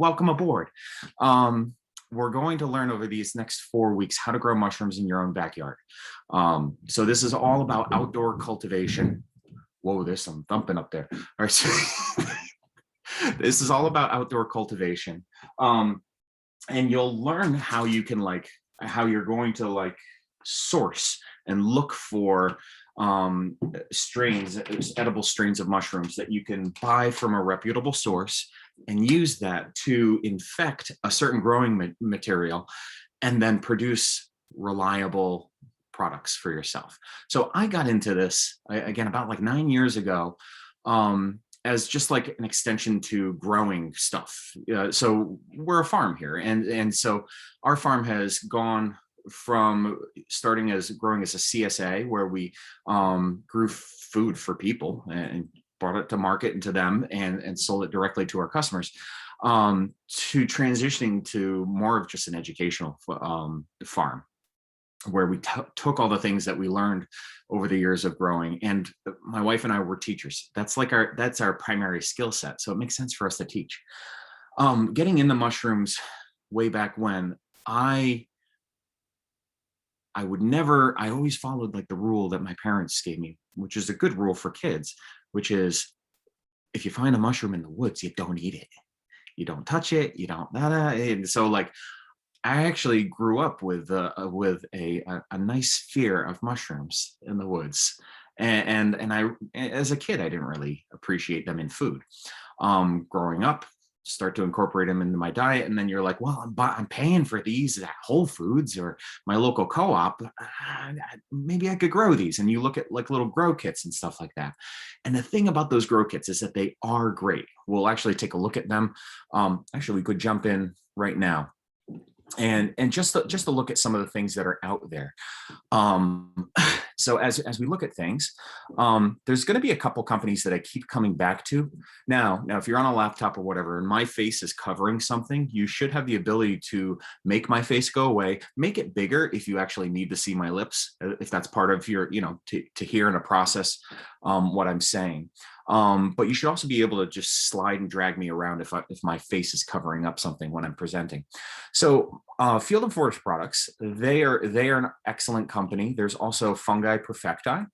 Welcome aboard. We're going to learn over these next 4 weeks how to grow mushrooms in your own backyard. So this is all about outdoor cultivation. Whoa, there's some thumping up there. All right, so this is all about outdoor cultivation. And you'll learn how you can how you're going to source and look for strains, edible strains of mushrooms that you can buy from a reputable source and use that to infect a certain growing material and then produce reliable products for yourself. So I got into this again about 9 years ago as just like an extension to growing stuff. So we're a farm here, and so our farm has gone from starting as growing as a CSA, where we grew food for people and brought it to market and to them and sold it directly to our customers, to transitioning to more of just an educational farm, where we took all the things that we learned over the years of growing. And my wife and I were teachers. That's our primary skill set. So it makes sense for us to teach. Getting into mushrooms way back when, I always followed the rule that my parents gave me, which is a good rule for kids, which is if you find a mushroom in the woods, you don't eat it. You don't touch it. You don't, and so I actually grew up with a nice fear of mushrooms in the woods. And I, as a kid, I didn't really appreciate them in food. Growing up, start to incorporate them into my diet, and then you're like, well, I'm paying for these at Whole Foods or my local co-op. Maybe I could grow these. And you look at little grow kits and stuff like that. And the thing about those grow kits is that they are great. We'll actually take a look at them. Actually, we could jump in right now and just to look at some of the things that are out there. So as we look at things, there's going to be a couple companies that I keep coming back to. Now, if you're on a laptop or whatever, and my face is covering something, you should have the ability to make my face go away, make it bigger if you actually need to see my lips, if that's part of your, to hear and to process what I'm saying. But you should also be able to just slide and drag me around if my face is covering up something when I'm presenting. So Field and Forest Products, they are an excellent company. There's also Fungi Perfecti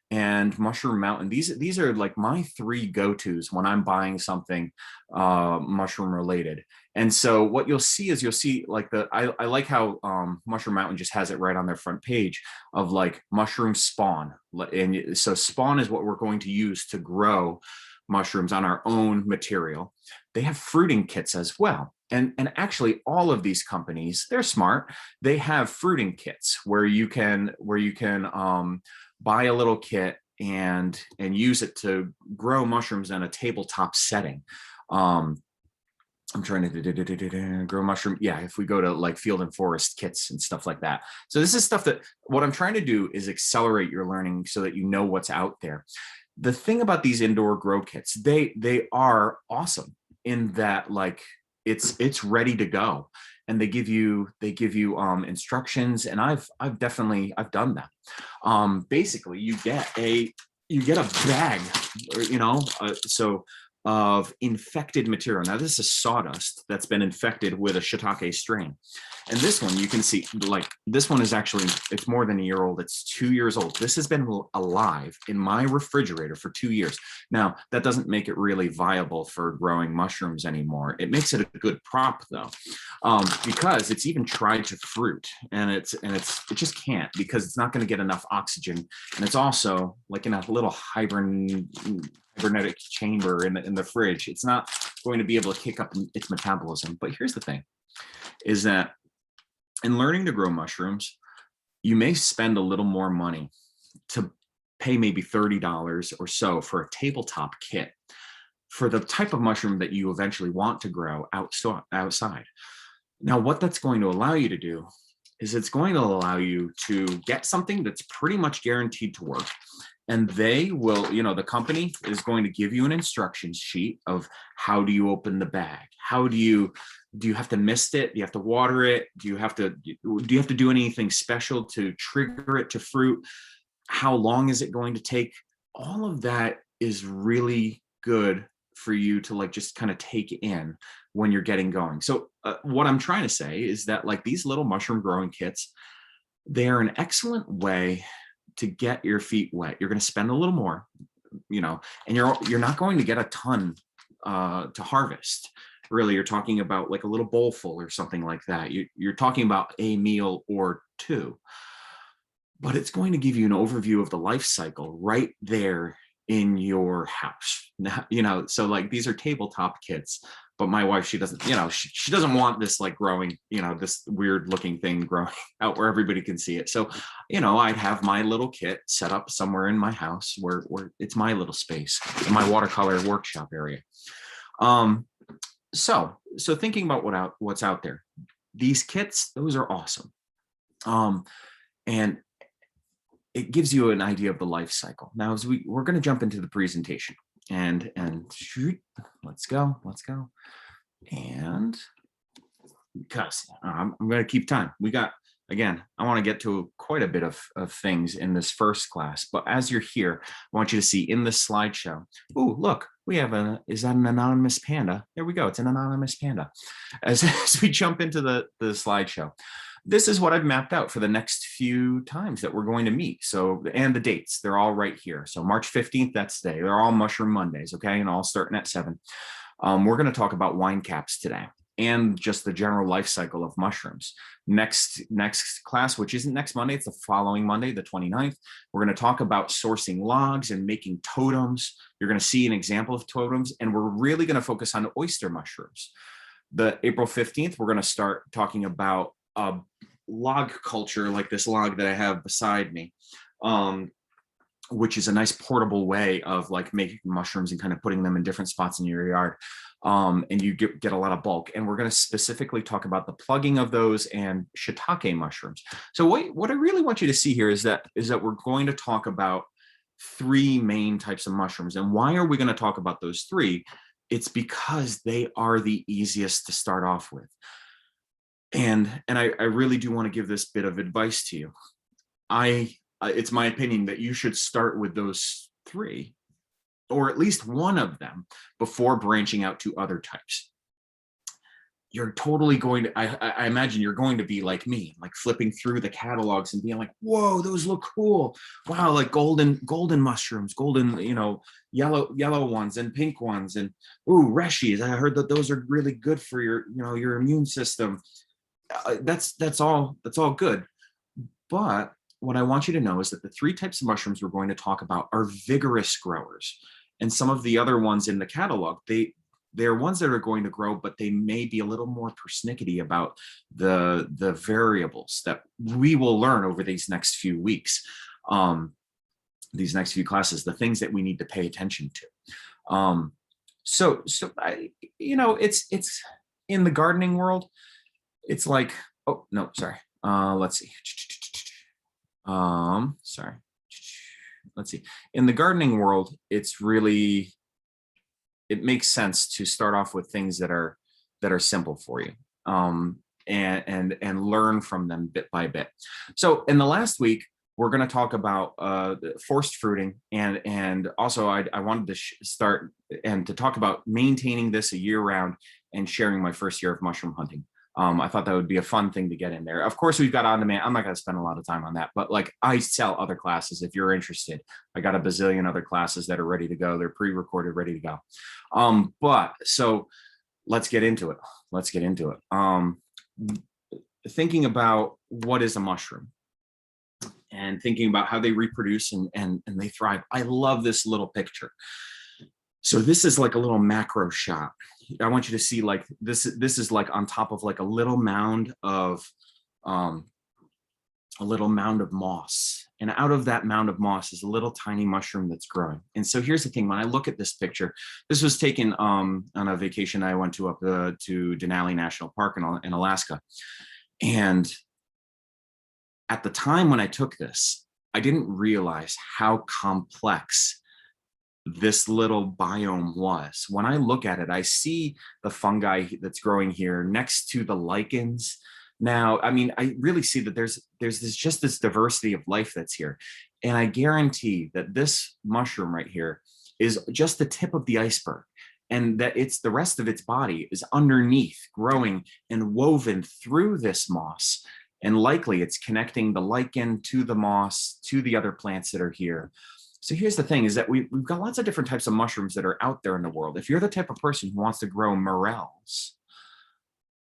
and Mushroom Mountain. These are my three go-tos when I'm buying something mushroom related. And so what you'll see is I like how Mushroom Mountain just has it right on their front page of mushroom spawn. And so spawn is what we're going to use to grow mushrooms on our own material. They have fruiting kits as well. And actually all of these companies, they're smart. They have fruiting kits where you can buy a little kit and use it to grow mushrooms in a tabletop setting. I'm trying to grow mushroom. Yeah, if we go to Field and Forest kits and stuff like that. So this is stuff that what I'm trying to do is accelerate your learning so that you know what's out there. The thing about these indoor grow kits, they are awesome in that it's ready to go, and they give you instructions, and I've done that. Basically you get a bag, or of infected material. Now this is sawdust that's been infected with a shiitake strain. And this one, you can see, this one is actually, it's more than a year old. It's 2 years old. This has been alive in my refrigerator for 2 years. Now, that doesn't make it really viable for growing mushrooms anymore. It makes it a good prop though, because it's even tried to fruit, and it just can't, because it's not going to get enough oxygen. And it's also in a little hibernetic chamber in the fridge. It's not going to be able to kick up its metabolism. But here's the thing, is that in learning to grow mushrooms, you may spend a little more money to pay maybe $30 or so for a tabletop kit for the type of mushroom that you eventually want to grow outside. Now, what that's going to allow you to do is it's going to allow you to get something that's pretty much guaranteed to work. And they will, the company is going to give you an instruction sheet of how do you open the bag? How do you have to mist it? Do you have to water it? Do you have to do anything special to trigger it to fruit? How long is it going to take? All of that is really good for you to like just kind of take in when you're getting going. So what I'm trying to say is that like these little mushroom growing kits, they are an excellent way to get your feet wet. You're going to spend a little more, you know, and you're not going to get a ton to harvest. Really, you're talking about like a little bowl full or something like that. You're talking about a meal or two, but it's going to give you an overview of the life cycle right there in your house. Now, you know, so like these are tabletop kits, but my wife, she doesn't, you know, she doesn't want this like growing, you know, this weird looking thing growing out where everybody can see it. So, you know, I'd have my little kit set up somewhere in my house where it's my little space in my watercolor workshop area. So thinking about what's out there, these kits, those are awesome. And it gives you an idea of the life cycle. Now, as we're going to jump into the presentation and shoot, let's go. And because I'm going to keep time. We got, again, I want to get to quite a bit of things in this first class, but as you're here, I want you to see in this slideshow. Oh, look, we have is that an anonymous panda? There we go. It's an anonymous panda. As we jump into the slideshow, this is what I've mapped out for the next few times that we're going to meet. So, and the dates, they're all right here. So March 15th, that's today. They're all Mushroom Mondays, okay? And all starting at 7. We're going to talk about wine caps today and just the general life cycle of mushrooms. Next class, which isn't next Monday, it's the following Monday, the 29th. We're going to talk about sourcing logs and making totems. You're going to see an example of totems, and we're really going to focus on oyster mushrooms. The April 15th, we're going to start talking about log culture, like this log that I have beside me, which is a nice portable way of like making mushrooms and kind of putting them in different spots in your yard. And you get a lot of bulk. And we're going to specifically talk about the plugging of those and shiitake mushrooms. So what I really want you to see here is that we're going to talk about 3 main types of mushrooms. And why are we going to talk about those 3? It's because they are the easiest to start off with. And I really do want to give this bit of advice to you. It's my opinion that you should start with those 3, or at least one of them, before branching out to other types. You're totally going to, I imagine you're going to be like me, like flipping through the catalogs and being like, whoa, those look cool. Wow, like golden mushrooms, golden, you know, yellow ones and pink ones. And ooh, reshis. I heard that those are really good for your, you know, your immune system. That's all good. But what I want you to know is that the 3 types of mushrooms we're going to talk about are vigorous growers. And some of the other ones in the catalog, they're ones that are going to grow, but they may be a little more persnickety about the variables that we will learn over these next few weeks, these next few classes, the things that we need to pay attention to. So you know, it's in the gardening world. It's like, oh, no, sorry. Let's see. Sorry. Let's see. In the gardening world, it makes sense to start off with things that are simple for you. And learn from them bit by bit. So in the last week, we're going to talk about forced fruiting, and also I wanted to start and to talk about maintaining this a year round and sharing my first year of mushroom hunting. I thought that would be a fun thing to get in there. Of course, we've got on demand. I'm not going to spend a lot of time on that, but like I sell other classes if you're interested. I got a bazillion other classes that are ready to go. They're pre-recorded, ready to go. But so let's get into it. Thinking about what is a mushroom and thinking about how they reproduce and they thrive. I love this little picture. So this is like a little macro shot. I want you to see like this is like on top of like a little mound of moss. And out of that mound of moss is a little tiny mushroom that's growing. And so here's the thing, when I look at this picture, this was taken on a vacation I went to up to Denali National Park in Alaska. And at the time when I took this, I didn't realize how complex this little biome was. When I look at it, I see the fungi that's growing here next to the lichens. Now, I mean, I really see that there's this diversity of life that's here. And I guarantee that this mushroom right here is just the tip of the iceberg. and that it's the rest of its body is underneath, growing and woven through this moss. And likely it's connecting the lichen to the moss to the other plants that are here. So here's the thing, is that we've got lots of different types of mushrooms that are out there in the world. If you're the type of person who wants to grow morels,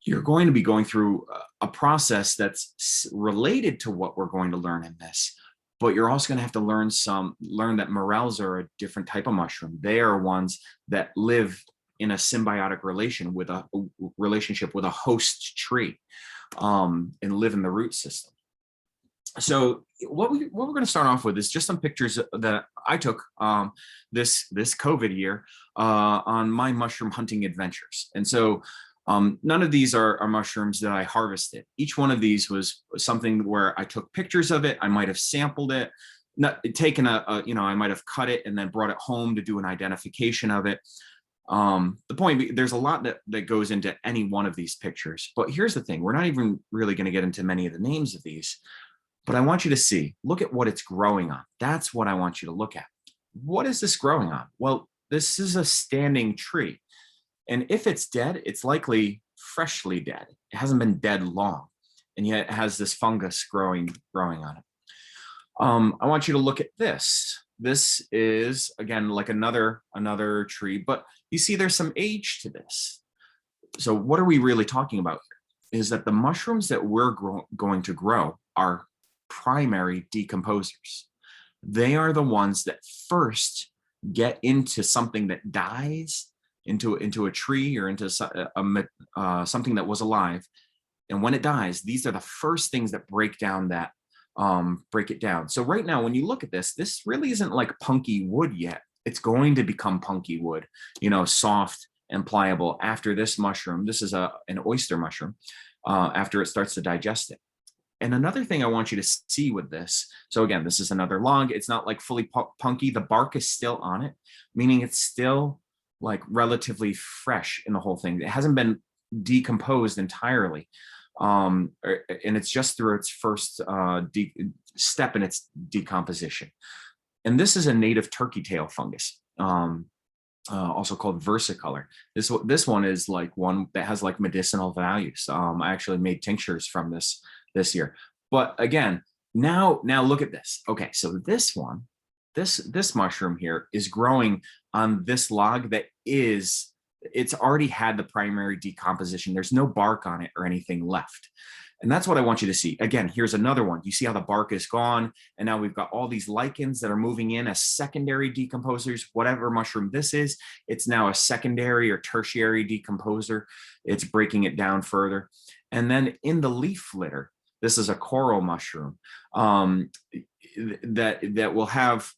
you're going to be going through a process that's related to what we're going to learn in this. But you're also going to have to learn that morels are a different type of mushroom. They are ones that live in a symbiotic relationship with a host tree, and live in the root system. So what we're going to start off with is just some pictures that I took this COVID year on my mushroom hunting adventures. And so none of these are mushrooms that I harvested. Each one of these was something where I took pictures of it. I might have sampled it, taken I might have cut it and then brought it home to do an identification of it. The point, there's a lot that goes into any one of these pictures, but here's the thing. We're not even really going to get into many of the names of these, but I want you to look at what it's growing on. That's what I want you to look at. What is this growing on? Well, this is a standing tree. And if it's dead, it's likely freshly dead. It hasn't been dead long, and yet it has this fungus growing on it. I want you to look at this. This is, again, like another tree, but you see there's some age to this. So what are we really talking about here? Is that the mushrooms that we're going to grow are primary decomposers. They are the ones that first get into something that dies, into a tree or into something that was alive. And when it dies, these are the first things that break it down. So right now, when you look at this really isn't like punky wood yet. It's going to become punky wood, soft and pliable after this mushroom. This is an oyster mushroom, after it starts to digest it. And another thing I want you to see with this, so again, this is another log. It's not like fully punky. The bark is still on it, meaning it's still like relatively fresh in the whole thing. It hasn't been decomposed entirely. And it's just through its first step in its decomposition. And this is a native turkey tail fungus, also called versicolor. This one is like one that has like medicinal values. I actually made tinctures from this year. But again, now look at this. Okay, so this one, this mushroom here is growing on this log that it's already had the primary decomposition. There's no bark on it or anything left. And that's what I want you to see. Again, here's another one. You see how the bark is gone, and now we've got all these lichens that are moving in as secondary decomposers. Whatever mushroom this is, it's now a secondary or tertiary decomposer. It's breaking it down further. And then in the leaf litter, this is a coral mushroom that will have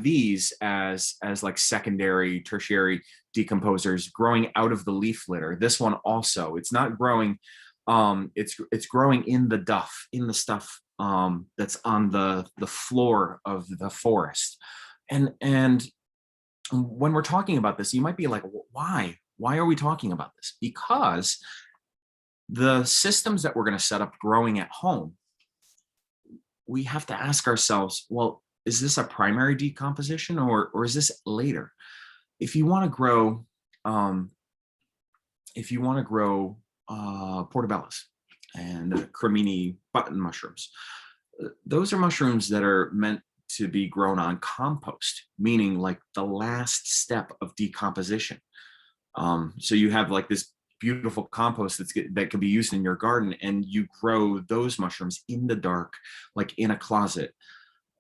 these as like secondary, tertiary decomposers growing out of the leaf litter. This one also, it's not growing, it's growing in the duff, in the stuff that's on the floor of the forest. And when we're talking about this, you might be like, why are we talking about this? Because the systems that we're going to set up growing at home, we have to ask ourselves, well, is this a primary decomposition or is this later? If you want to grow, portobellos and cremini button mushrooms, those are mushrooms that are meant to be grown on compost, meaning like the last step of decomposition. So you have like this beautiful compost that can be used in your garden, and you grow those mushrooms in the dark, like in a closet.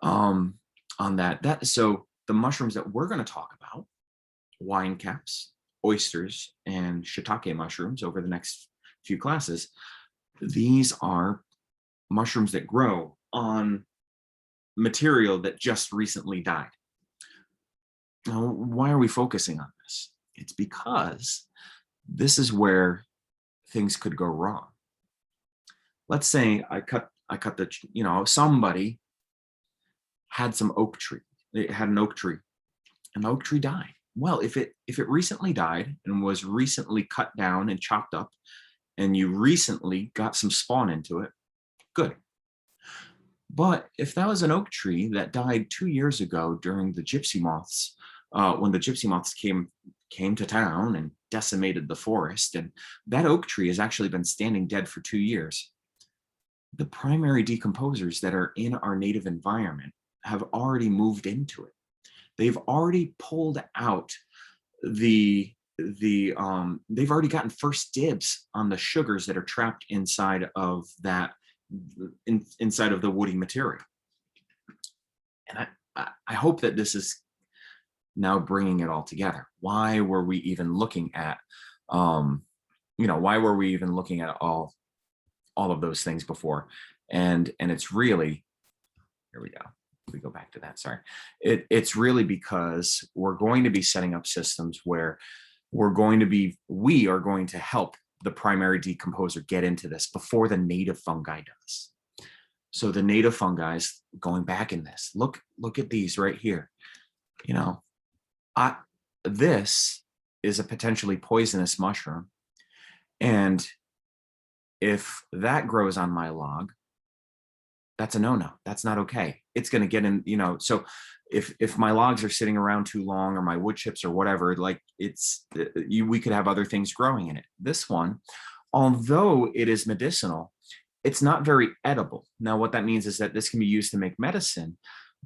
On that, so the mushrooms that we're going to talk about, wine caps, oysters, and shiitake mushrooms over the next few classes, these are mushrooms that grow on material that just recently died. Now, why are we focusing on this? It's because this is where things could go wrong. Let's say I cut somebody had some oak tree. It had an oak tree, and the oak tree died. Well, if it recently died and was recently cut down and chopped up, and you recently got some spawn into it, good. But if that was an oak tree that died 2 years ago during the gypsy moths, when the gypsy moths came came to town and decimated the forest. And that oak tree has actually been standing dead for 2 years. The primary decomposers that are in our native environment have already moved into it. They've already pulled out they've already gotten first dibs on the sugars that are trapped inside of that inside of the woody material. And I hope that this is now bringing it all together. Why were we even looking at why were we even looking at all of those things before? And it's really, here we go. We go back to that. Sorry. It's really because we're going to be setting up systems where we are going to help the primary decomposer get into this before the native fungi does. So the native fungi, going back in this, look at these right here. This is a potentially poisonous mushroom. And if that grows on my log, that's a no-no. That's not okay. It's going to get in, so if my logs are sitting around too long, or my wood chips or whatever, like we could have other things growing in it. This one, although it is medicinal, it's not very edible. Now, what that means is that this can be used to make medicine,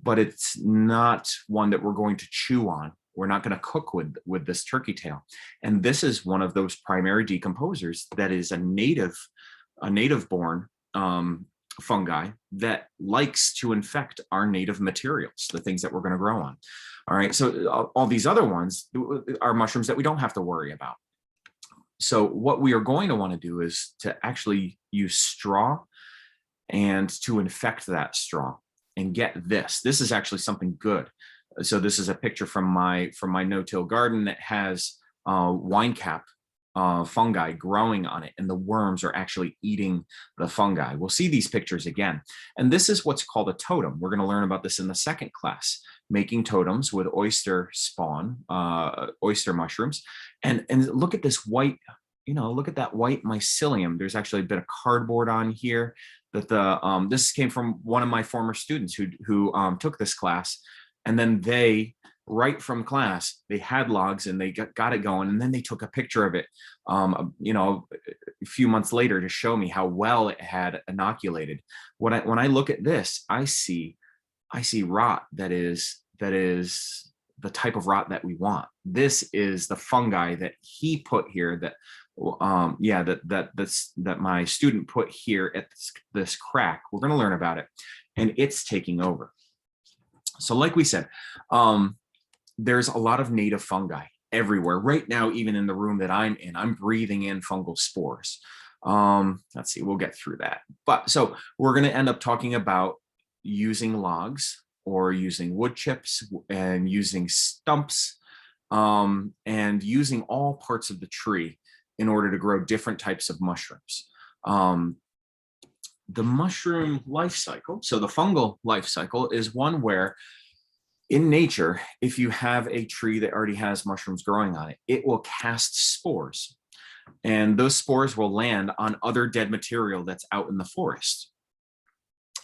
but it's not one that we're going to chew on. We're not going to cook with this turkey tail. And this is one of those primary decomposers that is a native born fungi that likes to infect our native materials, the things that we're going to grow on. All right. So all these other ones are mushrooms that we don't have to worry about. So what we are going to want to do is to actually use straw and to infect that straw and get this. This is actually something good. So this is a picture from my no-till garden that has wine cap fungi growing on it, and the worms are actually eating the fungi. We'll see these pictures again. And this is what's called a totem. We're going to learn about this in the second class, making totems with oyster spawn, oyster mushrooms. And look at this white, look at that white mycelium. There's actually a bit of cardboard on here that this came from one of my former students who took this class. And then right from class, they had logs and they got it going. And then they took a picture of it, a few months later to show me how well it had inoculated. When I look at this, I see rot that is the type of rot that we want. This is the fungi that he put here that my student put here at this crack. We're going to learn about it, and it's taking over. So like we said, there's a lot of native fungi everywhere. Right now, even in the room that I'm in, I'm breathing in fungal spores. Let's see, we'll get through that. But so we're going to end up talking about using logs or using wood chips and using stumps and using all parts of the tree in order to grow different types of mushrooms. The mushroom life cycle, so the fungal life cycle, is one where in nature, if you have a tree that already has mushrooms growing on it, it will cast spores. And those spores will land on other dead material that's out in the forest.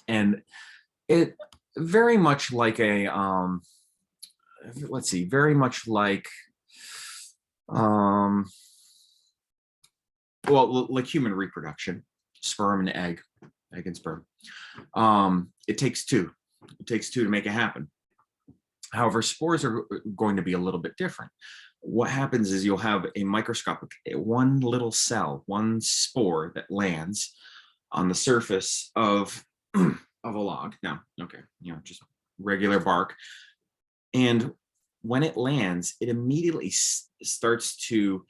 And it very much like very much like, like human reproduction, sperm and egg and sperm. It takes two. It takes two to make it happen. However, spores are going to be a little bit different. What happens is you'll have a microscopic, one little cell, one spore that lands on the surface of a log. Now, okay, just regular bark. And when it lands, it immediately starts to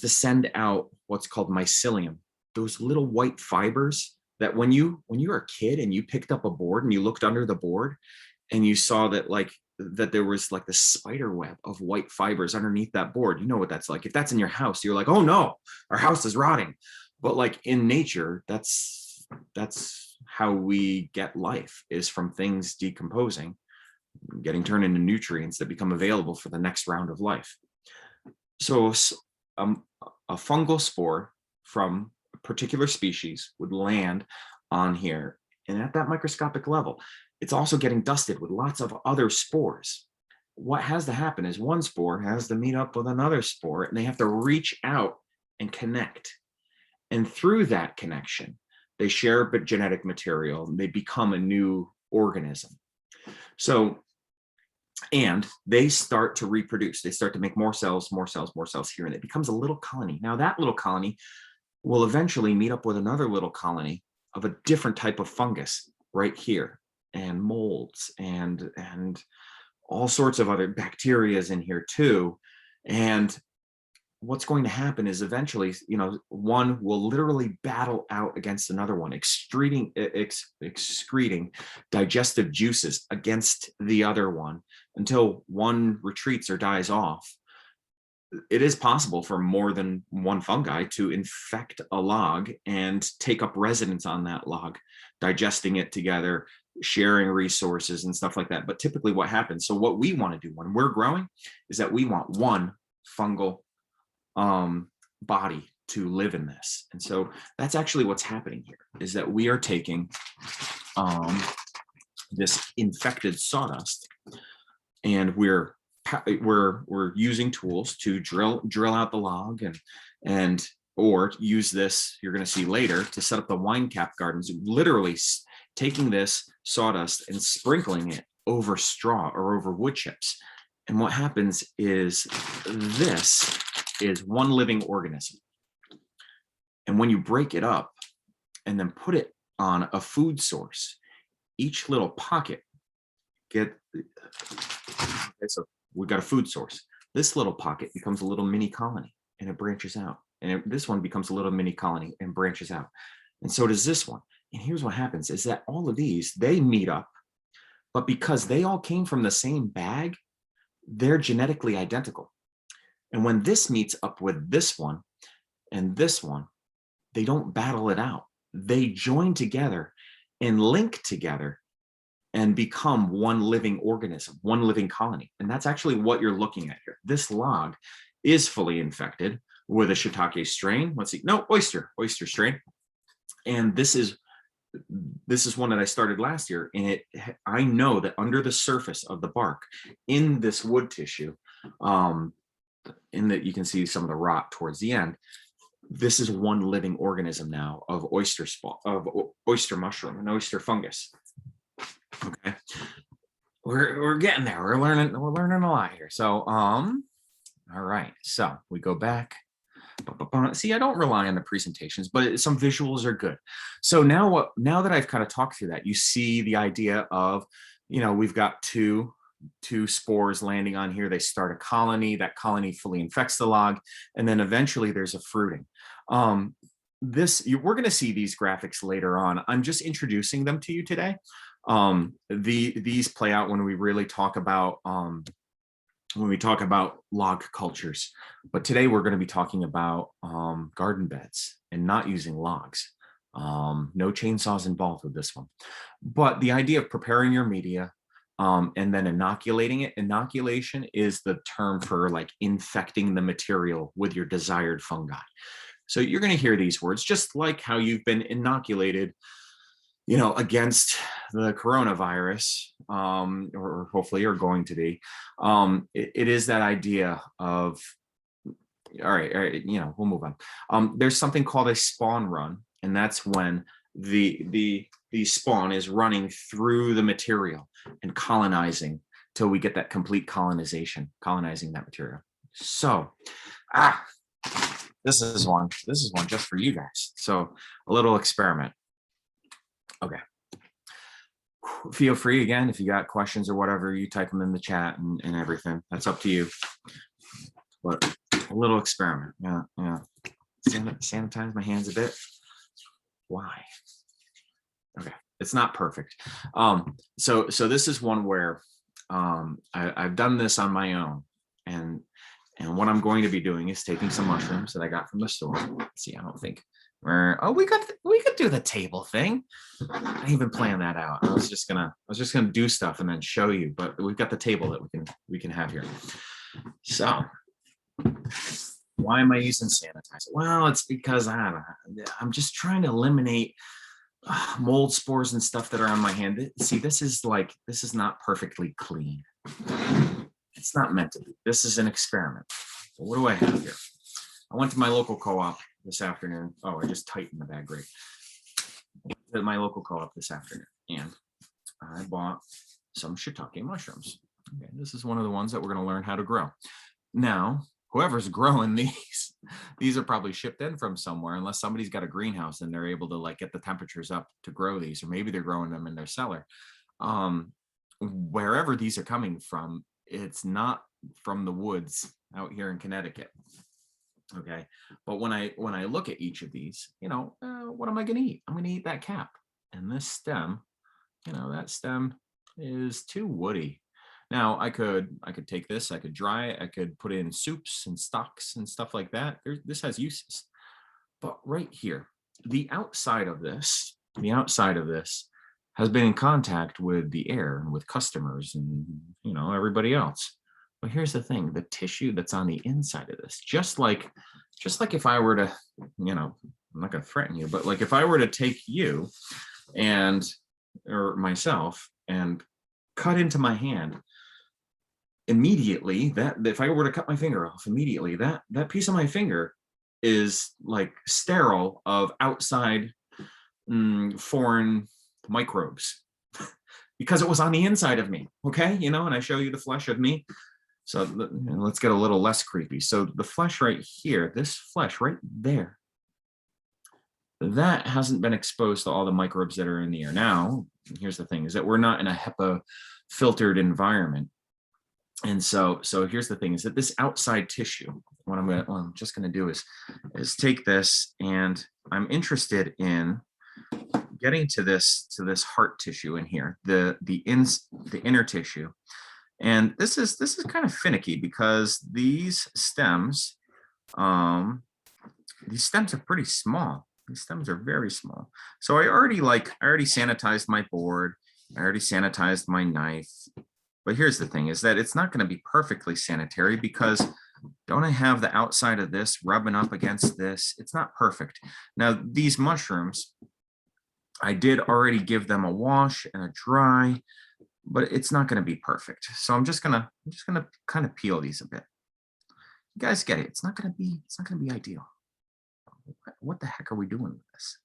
send out what's called mycelium, those little white fibers that when you were a kid and you picked up a board and you looked under the board and you saw that there was like the spider web of white fibers underneath that board. You know what that's like. If that's in your house, you're like, oh no, our house is rotting. But like in nature, that's how we get life, is from things decomposing, getting turned into nutrients that become available for the next round of life. So a fungal spore from a particular species would land on here. And at that microscopic level, it's also getting dusted with lots of other spores. what has to happen is one spore has to meet up with another spore, and they have to reach out and connect. And through that connection, they share genetic material and they become a new organism. So, and they start to reproduce. They start to make more cells, more cells, more cells here, and it becomes a little colony. Now, that little colony will eventually meet up with another little colony of a different type of fungus right here, and molds and all sorts of other bacterias in here too. And what's going to happen is eventually, one will literally battle out against another one, excreting digestive juices against the other one until one retreats or dies off. It is possible for more than one fungi to infect a log and take up residence on that log, digesting it together, sharing resources and stuff like that. But typically what happens, so what we want to do when we're growing is that we want one fungal body to live in this. And so that's actually what's happening here, is that we are taking this infected sawdust, and we're using tools to drill out the log or use this, you're going to see later, to set up the wine cap gardens, literally taking this sawdust and sprinkling it over straw or over wood chips. And what happens is this is one living organism. And when you break it up and then put it on a food source, each little pocket so we've got a food source. This little pocket becomes a little mini colony, and it branches out. And this one becomes a little mini colony and branches out. And so does this one. And here's what happens is that all of these, they meet up, but because they all came from the same bag, they're genetically identical. And when this meets up with this one and this one, they don't battle it out. They join together and link together and become one living organism, one living colony. And that's actually what you're looking at here. This log is fully infected with a shiitake strain. Let's see, no, oyster strain. And this is one that I started last year. And I know that under the surface of the bark in this wood tissue, in that you can see some of the rot towards the end, this is one living organism now of oyster mushroom and oyster fungus. Okay, we're getting there. We're learning a lot here. So all right, so we go back. See, I don't rely on the presentations, but some visuals are good. So now that I've kind of talked through that, you see the idea of, we've got two spores landing on here. They start a colony. That colony fully infects the log, and then eventually there's a fruiting. We're going to see these graphics later on. I'm just introducing them to you today. These play out when we really talk about log cultures, but today we're going to be talking about garden beds and not using logs. No chainsaws involved with this one, but the idea of preparing your media and then inoculating it. Inoculation is the term for like infecting the material with your desired fungi. So you're going to hear these words, just like how you've been inoculated against the coronavirus, or hopefully are going to be. It is that idea of, all right, we'll move on. There's something called a spawn run, and that's when the spawn is running through the material and colonizing till we get that complete colonizing that material. So, this is one just for you guys. So a little experiment. Okay. Feel free again, if you got questions or whatever, you type them in the chat and everything. That's up to you. But a little experiment. Yeah. Sanitize my hands a bit. Why? Okay. It's not perfect. So this is one where I've done this on my own, and what I'm going to be doing is taking some mushrooms that I got from the store. Let's see, I don't think we could do the table thing. I didn't even plan that out. I was just gonna do stuff and then show you, but we've got the table that we can have here. So why am I using sanitizer? Well, it's because I'm just trying to eliminate mold spores and stuff that are on my hand. See, this is not perfectly clean. It's not meant to be. This is an experiment. So what do I have here? I went to my local co-op this afternoon. Oh, I just tightened the bag right. At my local co-op this afternoon, and I bought some shiitake mushrooms. Okay, this is one of the ones that we're going to learn how to grow. Now, whoever's growing these are probably shipped in from somewhere, unless somebody's got a greenhouse and they're able to like get the temperatures up to grow these, or maybe they're growing them in their cellar. Wherever these are coming from, it's not from the woods out here in Connecticut. Okay, but when I look at each of these, what am I going to eat? I'm going to eat that cap. And this stem, that stem is too woody. Now I could take this, I could dry it, I could put it in soups and stocks and stuff like that. This has uses. But right here, the outside of this has been in contact with the air and with customers and everybody else. But here's the thing, the tissue that's on the inside of this, just like if I were to, I'm not going to threaten you, but like if I were to take you or myself and cut into my hand, immediately that if I were to cut my finger off, immediately that piece of my finger is like sterile of outside foreign microbes because it was on the inside of me. Okay, and I show you the flesh of me. So let's get a little less creepy. So the flesh right here, this flesh right there, that hasn't been exposed to all the microbes that are in the air. Now, here's the thing, is that we're not in a HEPA filtered environment. And so here's the thing, is that this outside tissue, what I'm just going to do is take this, and I'm interested in getting to this heart tissue in here, the inner tissue. And this is kind of finicky because these stems are pretty small. These stems are very small. So I already sanitized my board. I already sanitized my knife. But here's the thing, is that it's not going to be perfectly sanitary because don't I have the outside of this rubbing up against this? It's not perfect. Now, these mushrooms, I did already give them a wash and a dry, but it's not going to be perfect. So I'm just gonna kind of peel these a bit. You guys get it. It's not going to be ideal. What the heck are we doing with this?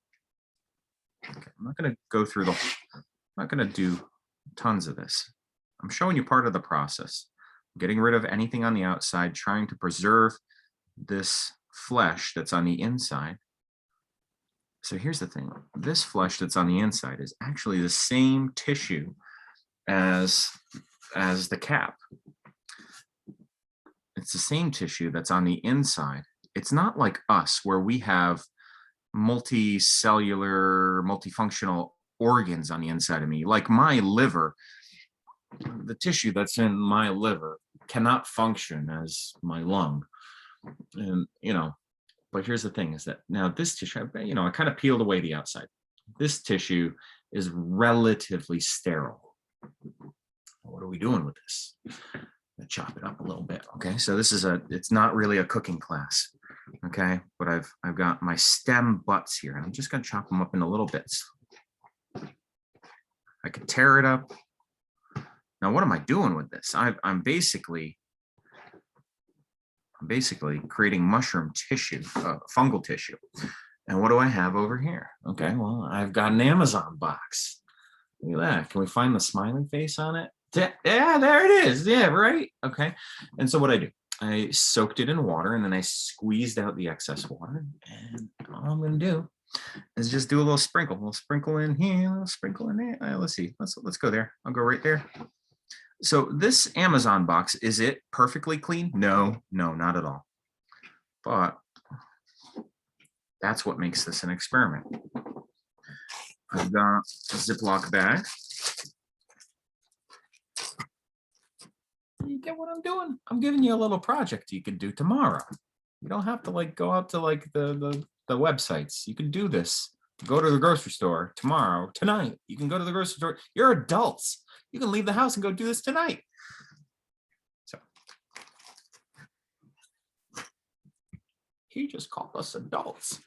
Okay, I'm not going to do tons of this. I'm showing you part of the process. I'm getting rid of anything on the outside, trying to preserve this flesh that's on the inside. So here's the thing. This flesh that's on the inside is actually the same tissue as the cap. It's the same tissue that's on the inside. It's not like us where we have multicellular, multifunctional organs on the inside of me. Like my liver, the tissue that's in my liver cannot function as my lung. And, but here's the thing, is that now this tissue, I kind of peeled away the outside. This tissue is relatively sterile. What are we doing with this? Chop it up a little bit. Okay, so it's not really a cooking class. Okay, but I've got my stem butts here, and I'm just going to chop them up into little bits. I could tear it up. Now, what am I doing with this? I'm basically creating mushroom tissue, fungal tissue. And what do I have over here? Okay, well, I've got an Amazon box. Look at that. Can we find the smiley face on it? Yeah, there it is. Yeah, right. Okay. And so what I do, I soaked it in water, and then I squeezed out the excess water. And all I'm going to do is just do a little sprinkle in here, a little sprinkle in there. Let's see. Let's go there. I'll go right there. So this Amazon box, is it perfectly clean? No, not at all. But that's what makes this an experiment. I've got a Ziploc bag. You get what I'm doing? I'm giving you a little project you can do tomorrow. You don't have to go out to the websites. You can do this. Go to the grocery store tomorrow, tonight. You can go to the grocery store. You're adults. You can leave the house and go do this tonight. So he just called us adults.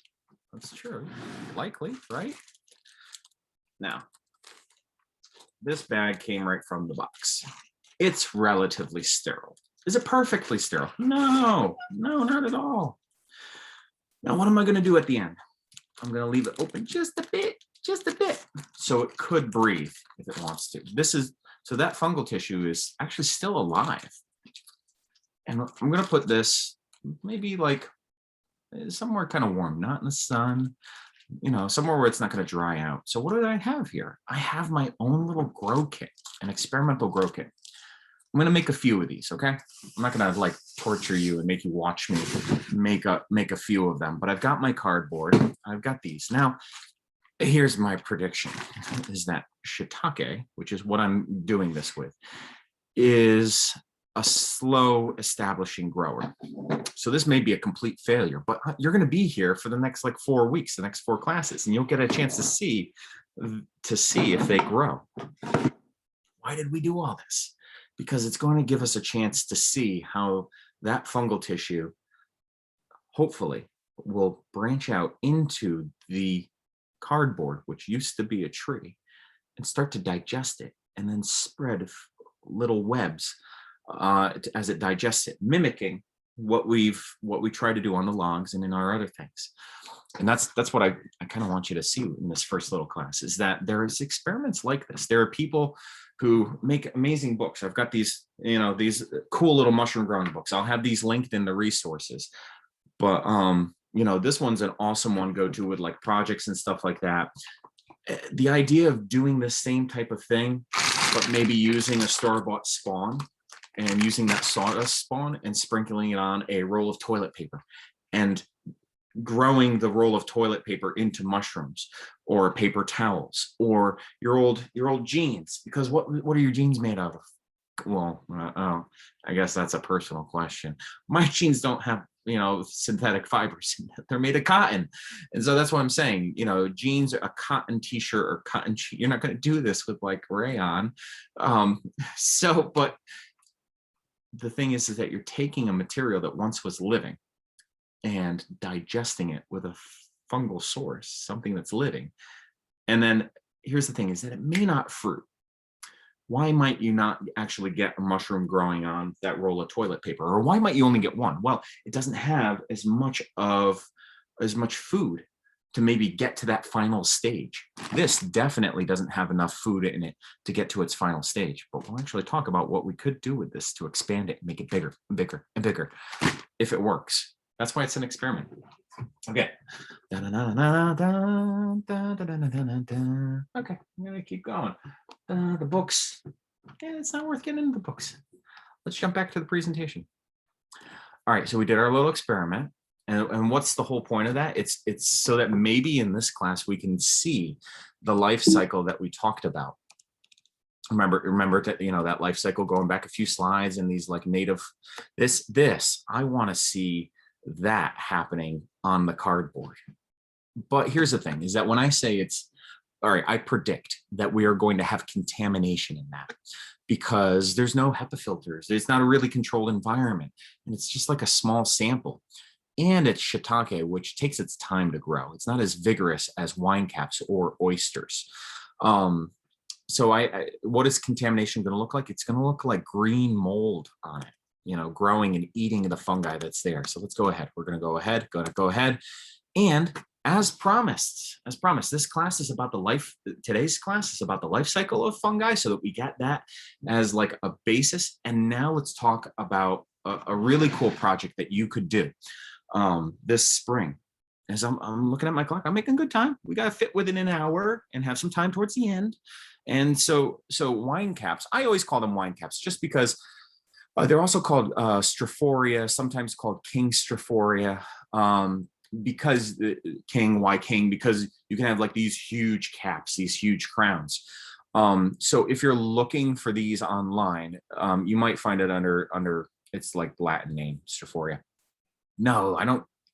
That's true. Likely, right? Now, this bag came right from the box. It's relatively sterile. Is it perfectly sterile? No, no, not at all. Now, what am I going to do at the end? I'm going to leave it open just a bit, so it could breathe if it wants to. So that fungal tissue is actually still alive. And I'm going to put this maybe like somewhere kind of warm, not in the sun, somewhere where it's not going to dry out. So what do I have here? I have my own little grow kit, an experimental grow kit. I'm going to make a few of these, okay? I'm not going to like torture you and make you watch me make a few of them, but I've got my cardboard. I've got these. Now, here's my prediction, is that shiitake, which is what I'm doing this with, is a slow establishing grower. So this may be a complete failure, but you're going to be here for the next like 4 weeks, the next 4 classes, and you'll get a chance to see if they grow. Why did we do all this? Because it's going to give us a chance to see how that fungal tissue hopefully will branch out into the cardboard, which used to be a tree, and start to digest it, and then spread little webs as it digests it, mimicking what we try to do on the logs and in our other things. And that's what I kind of want you to see in this first little class, is that there's experiments like this. There are people who make amazing books. I've got these, these cool little mushroom growing books. I'll have these linked in the resources. But this one's an awesome one to go to with like projects and stuff like that. The idea of doing the same type of thing, but maybe using a store-bought spawn and using that sawdust spawn and sprinkling it on a roll of toilet paper and growing the roll of toilet paper into mushrooms or paper towels or your old jeans, because what are your jeans made out of? Well, I guess that's a personal question. My jeans don't have synthetic fibers. They're made of cotton, and so that's what I'm saying. Jeans, a cotton t-shirt or cotton. You're not going to do this with like rayon. But the thing is that you're taking a material that once was living and digesting it with a fungal source, something that's living. And then here's the thing, is that it may not fruit. Why might you not actually get a mushroom growing on that roll of toilet paper? Or why might you only get one? Well, it doesn't have as much food to maybe get to that final stage. This definitely doesn't have enough food in it to get to its final stage, but we'll actually talk about what we could do with this to expand it and make it bigger and bigger and bigger if it works. That's why it's an experiment. Okay. Okay, I'm gonna keep going. The books. Yeah, it's not worth getting into the books. Let's jump back to the presentation. All right, so we did our little experiment. And what's the whole point of that? It's so that maybe in this class we can see the life cycle that we talked about. Remember that, that life cycle going back a few slides and these like native, I want to see that happening on the cardboard. But here's the thing, is that when I say I predict that we are going to have contamination in that, because there's no HEPA filters. It's not a really controlled environment. And it's just like a small sample. And it's shiitake, which takes its time to grow. It's not as vigorous as wine caps or oysters. So what is contamination going to look like? It's going to look like green mold on it, growing and eating the fungi that's there. So let's go ahead. We're going to go ahead. And as promised, this class is about today's class is about the life cycle of fungi, so that we get that as like a basis. And now let's talk about a really cool project that you could do this spring. As I'm looking at my clock, I'm making good time. We got to fit within an hour and have some time towards the end. And so wine caps, I always call them wine caps just because they're also called Strophoria, sometimes called King Strophoria. Because why king? Because you can have like these huge caps, these huge crowns. So if you're looking for these online, you might find it under its like Latin name, Strophoria. No,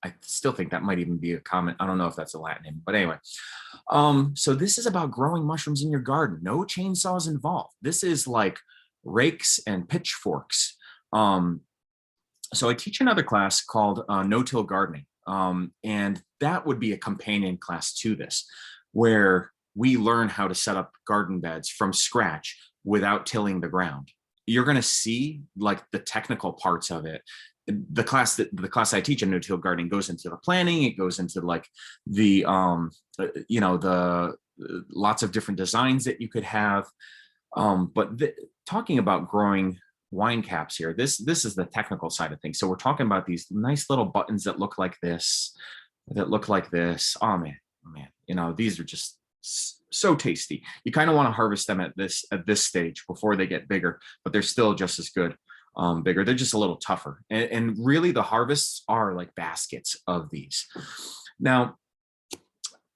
I still think that might even be a common. I don't know if that's a Latin name, but anyway. So this is about growing mushrooms in your garden. No chainsaws involved. This is like rakes and pitchforks. So I teach another class called no-till gardening. And that would be a companion class to this, where we learn how to set up garden beds from scratch without tilling the ground. you're going to see like the technical parts of it. The class I teach in no-till gardening goes into the planning. It goes into like the the lots of different designs that you could have. But talking about growing wine caps here, this is the technical side of things. So we're talking about these nice little buttons that look like this, Oh man, these are just so tasty. You kind of want to harvest them at this stage before they get bigger, but they're still just as good. Bigger, they're just a little tougher, and really the harvests are like baskets of these. Now,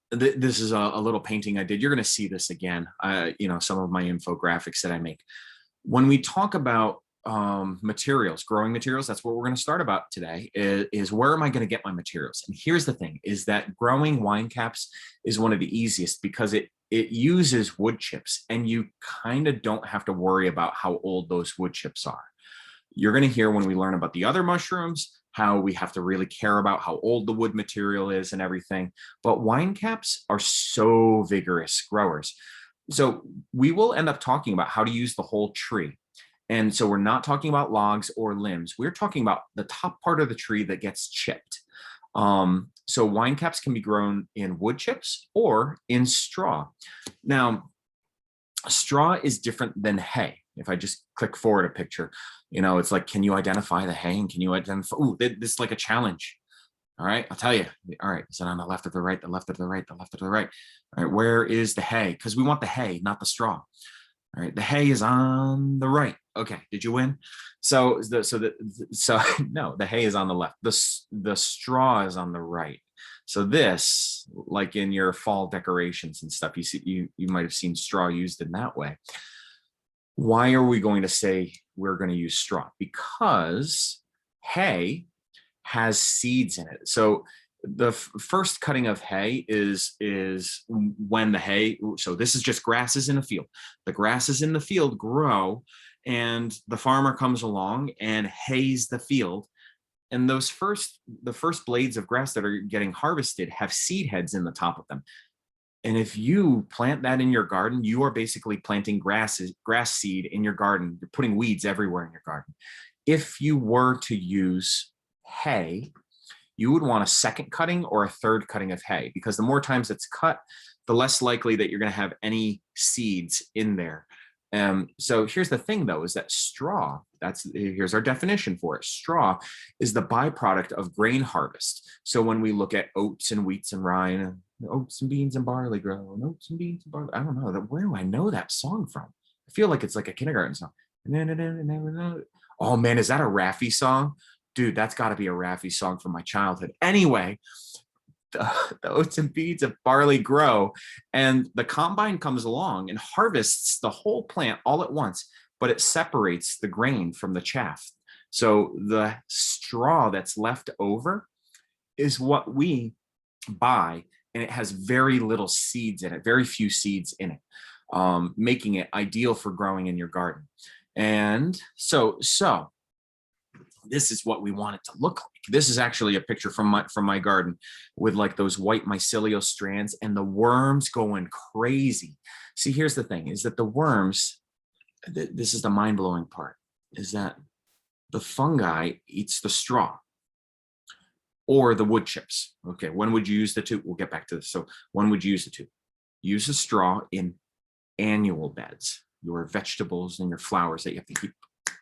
this is a little painting I did. You're going to see this again. Some of my infographics that I make. When we talk about materials, growing materials, that's what we're going to start about today. Is where am I going to get my materials? And here's the thing: is that growing wine caps is one of the easiest because it uses wood chips, and you kind of don't have to worry about how old those wood chips are. You're going to hear when we learn about the other mushrooms how we have to really care about how old the wood material is and everything. But wine caps are so vigorous growers. So we will end up talking about how to use the whole tree. And so we're not talking about logs or limbs. We're talking about the top part of the tree that gets chipped. So wine caps can be grown in wood chips or in straw. Now, straw is different than hay. If I just click forward a picture, it's like, can you identify the hay? And can you identify, this is like a challenge. All right, I'll tell you. All right, is it on the left or the right, the left or the right, the left or the right? All right, where is the hay? Because we want the hay, not the straw. All right, the hay is on the right. Okay, did you win? So no, the hay is on the left. The straw is on the right. So this, like in your fall decorations and stuff, you might have seen straw used in that way. Why are we going to say we're going to use straw? Because hay has seeds in it. So the first cutting of hay is when the hay, so this is just grasses in a field. The grasses in the field grow, and the farmer comes along and hays the field. And the first blades of grass that are getting harvested have seed heads in the top of them. And if you plant that in your garden, you are basically planting grass seed in your garden. You're putting weeds everywhere in your garden. If you were to use hay, you would want a second cutting or a third cutting of hay, because the more times it's cut, the less likely that you're going to have any seeds in there. So here's the thing, though, is that straw, here's our definition for it. Straw is the byproduct of grain harvest. So when we look at oats and wheats and rye, and oats and beans and barley grow, and oats and beans and barley, I don't know, where do I know that song from? I feel like it's like a kindergarten song. Oh man, is that a Raffi song? Dude, that's got to be a Raffi song from my childhood. Anyway, the oats and beans of barley grow, and the combine comes along and harvests the whole plant all at once, but it separates the grain from the chaff. So the straw that's left over is what we buy, and it has very little seeds in it, very few seeds in it, making it ideal for growing in your garden. And so this is what we want it to look like. This is actually a picture from my garden with like those white mycelial strands and the worms going crazy. See, here's the thing, is that the worms, this is the mind-blowing part, is that the fungi eats the straw or the wood chips. Okay, when would you use the two? We'll get back to this. So when would you use the two? Use the straw in annual beds, your vegetables and your flowers that you have to keep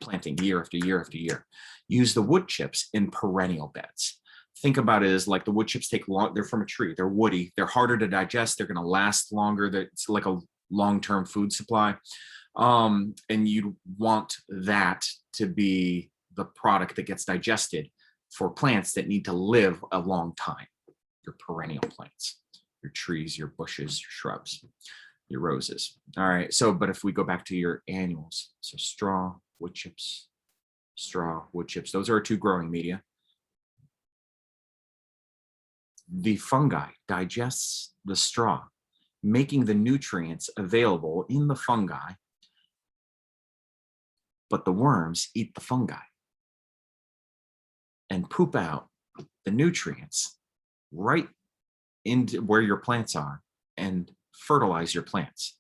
planting year after year after year. Use the wood chips in perennial beds. Think about it as like the wood chips take long, they're from a tree, they're woody, they're harder to digest, they're going to last longer, it's like a long-term food supply. And you want that to be the product that gets digested for plants that need to live a long time. Your perennial plants, your trees, your bushes, your shrubs, your roses. All right, so, but if we go back to your annuals, so straw, wood chips, straw, wood chips, those are our two growing media. The fungi digests the straw, making the nutrients available in the fungi, but the worms eat the fungi and poop out the nutrients right into where your plants are and fertilize your plants.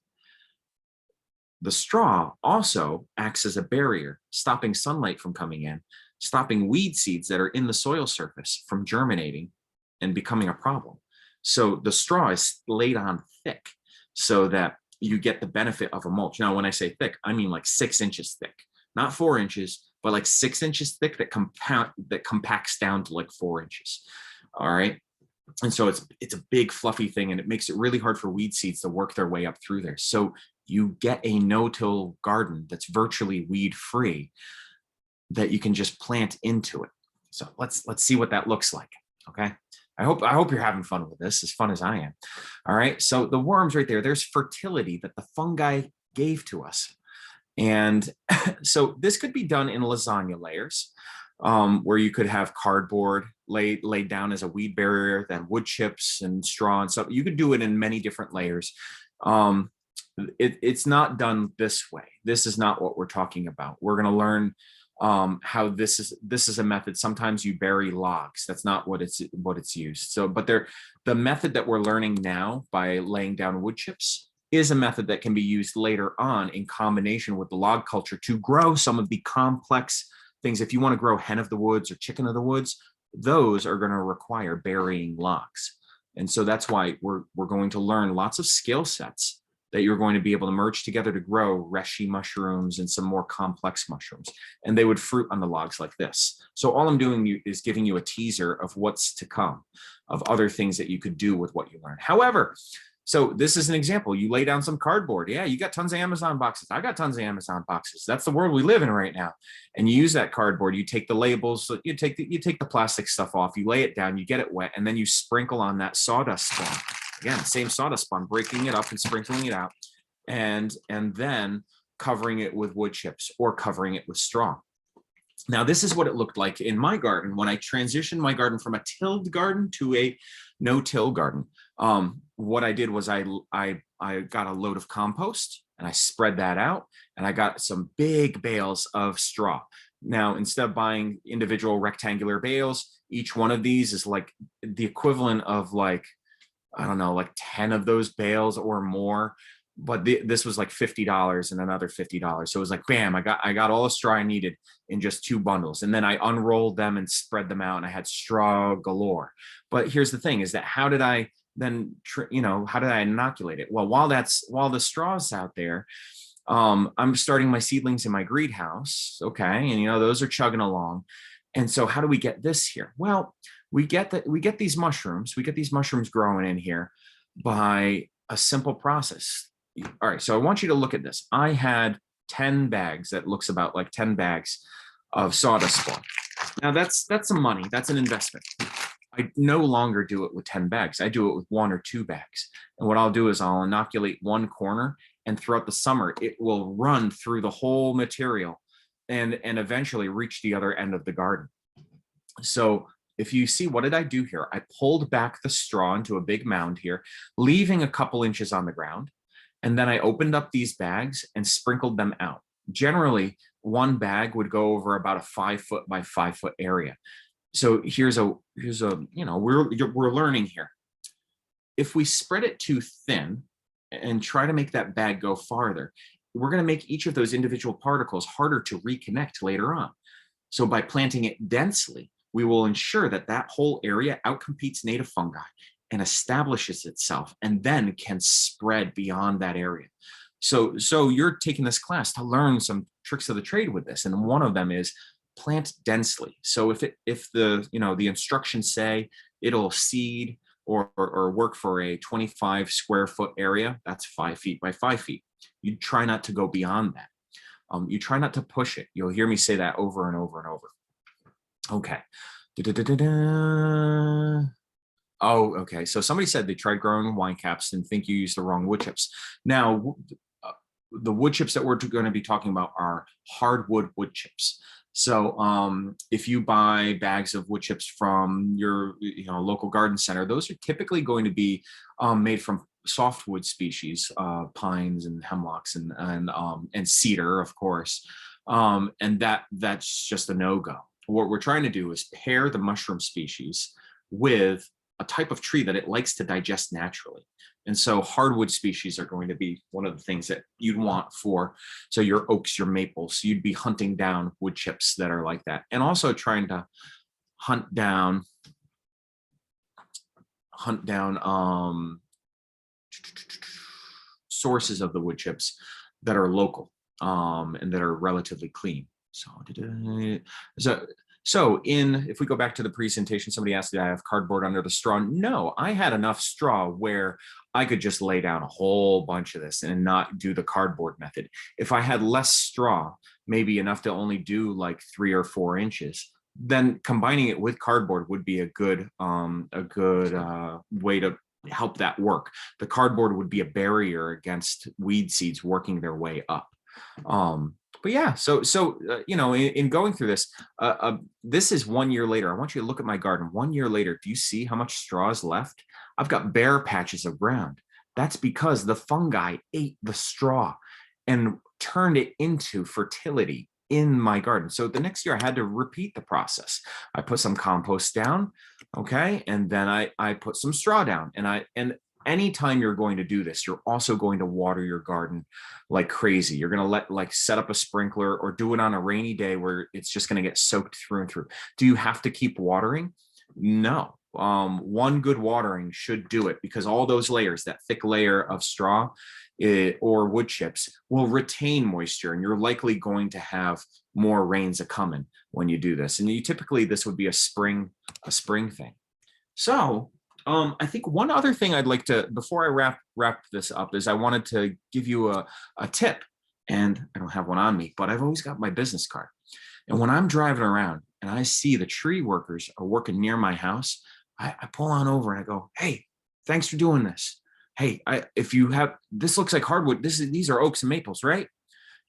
The straw also acts as a barrier, stopping sunlight from coming in, stopping weed seeds that are in the soil surface from germinating and becoming a problem. So the straw is laid on thick so that you get the benefit of a mulch. Now, when I say thick, I mean like 6 inches thick, not 4 inches, but like 6 inches thick that compacts down to like 4 inches. All right. And so it's a big fluffy thing, and it makes it really hard for weed seeds to work their way up through there. So you get a no-till garden that's virtually weed free that you can just plant into it. So let's see what that looks like. Okay. I hope you're having fun with this, as fun as I am. All right. So the worms right there, there's fertility that the fungi gave to us. And so this could be done in lasagna layers, where you could have cardboard laid down as a weed barrier, then wood chips and straw and stuff. You could do it in many different layers. It's not done this way. This is not what we're talking about. We're going to learn how this is a method. Sometimes you bury logs. That's not what it's used. So, but the method that we're learning now by laying down wood chips is a method that can be used later on in combination with the log culture to grow some of the complex things. If you want to grow hen of the woods or chicken of the woods, those are going to require burying logs. And so that's why we're going to learn lots of skill sets that you're going to be able to merge together to grow reishi mushrooms and some more complex mushrooms. And they would fruit on the logs like this. So all I'm doing is giving you a teaser of what's to come, of other things that you could do with what you learn. However, so this is an example. You lay down some cardboard. Yeah, you got tons of Amazon boxes. I got tons of Amazon boxes. That's the world we live in right now. And you use that cardboard. You take the labels. You take the plastic stuff off. You lay it down. You get it wet, and then you sprinkle on that sawdust spawn. Again, same sawdust spawn, breaking it up and sprinkling it out, and then covering it with wood chips or covering it with straw. Now, this is what it looked like in my garden when I transitioned my garden from a tilled garden to a no-till garden. What I did was I got a load of compost and I spread that out, and I got some big bales of straw. Now, instead of buying individual rectangular bales, each one of these is like the equivalent of like, I don't know, like 10 of those bales or more. But this was like $50 and another $50. So it was like, bam, I got all the straw I needed in just 2 bundles. And then I unrolled them and spread them out, and I had straw galore. But here's the thing, is that how did I then, how did I inoculate it? Well, while the straw's out there, I'm starting my seedlings in my greenhouse. Okay. And, those are chugging along. And so how do we get this here? Well, we get these mushrooms growing in here by a simple process. All right, so I want you to look at this. I had 10 bags, that looks about like 10 bags of sawdust spawn. Now that's some money, that's an investment. I no longer do it with 10 bags. I do it with 1 or 2 bags. And what I'll do is I'll inoculate one corner, and throughout the summer, it will run through the whole material and eventually reach the other end of the garden. So if you see, what did I do here? I pulled back the straw into a big mound here, leaving a couple inches on the ground. And then I opened up these bags and sprinkled them out. Generally, one bag would go over about a 5 foot by 5 foot area. So here's a we're learning here. If we spread it too thin and try to make that bag go farther, we're going to make each of those individual particles harder to reconnect later on. So by planting it densely, we will ensure that that whole area outcompetes native fungi and establishes itself, and then can spread beyond that area. So you're taking this class to learn some tricks of the trade with this, and one of them is plant densely. So if the instructions say it'll seed or work for a 25 square foot area, that's 5 feet by 5 feet. You try not to go beyond that. You try not to push it. You'll hear me say that over and over and over. Okay. Oh, okay. So somebody said they tried growing wine caps and think you used the wrong wood chips. Now, the wood chips that we're going to be talking about are hardwood wood chips. So if you buy bags of wood chips from your local garden center, those are typically going to be made from softwood species, pines and hemlocks and cedar, of course. And that's just a no-go. What we're trying to do is pair the mushroom species with a type of tree that it likes to digest naturally. And so hardwood species are going to be one of the things that you'd want for, so your oaks, your maples, you'd be hunting down wood chips that are like that. And also trying to hunt down sources of the wood chips that are local, and that are relatively clean. So if we go back to the presentation, somebody asked, did I have cardboard under the straw? No, I had enough straw where I could just lay down a whole bunch of this and not do the cardboard method. If I had less straw, maybe enough to only do like 3 or 4 inches, then combining it with cardboard would be a good way to help that work. The cardboard would be a barrier against weed seeds working their way up. But yeah, in going through this, this is 1 year later. I want you to look at my garden 1 year later. Do you see how much straw is left? I've got bare patches of ground. That's because the fungi ate the straw and turned it into fertility in my garden. So the next year I had to repeat the process. I put some compost down, okay, and then I put some straw down, and anytime you're going to do this, you're also going to water your garden like crazy. You're going to set up a sprinkler or do it on a rainy day where it's just going to get soaked through and through. Do you have to keep watering? No. One good watering should do it, because all those layers, that thick layer of straw or wood chips, will retain moisture, and you're likely going to have more rains a coming when you do this. And typically this would be a spring thing. So I think one other thing I'd like to, before I wrap this up, is I wanted to give you a tip. And I don't have one on me, but I've always got my business card. And when I'm driving around and I see the tree workers are working near my house, I pull on over and I go, hey, thanks for doing this. Hey, if you have, this looks like hardwood. These are oaks and maples, right?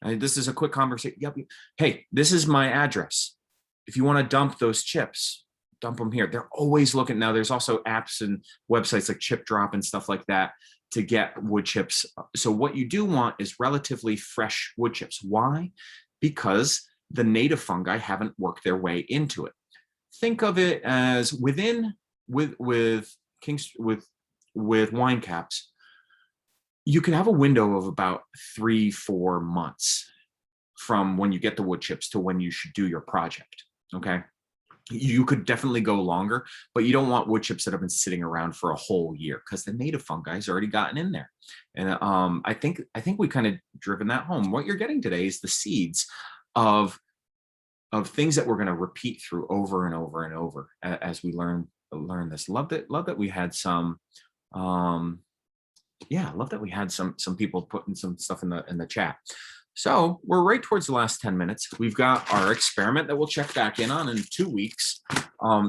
This is a quick conversation. Yep. Hey, this is my address. If you want to dump those chips, dump them here. They're always looking. Now there's also apps and websites like Chip Drop and stuff like that to get wood chips. So what you do want is relatively fresh wood chips. Why? Because the native fungi haven't worked their way into it. Think of it as with wine caps, you can have a window of about 3-4 months from when you get the wood chips to when you should do your project. Okay. You could definitely go longer, but you don't want wood chips that have been sitting around for a whole year, because the native fungi has already gotten in there. And I think we kind of driven that home. What you're getting today is the seeds of things that we're going to repeat through over and over and over as we learn this. Love that we had some love that we had some people putting some stuff in the chat. So we're right towards the last 10 minutes. We've got our experiment that we'll check back in on in 2 weeks.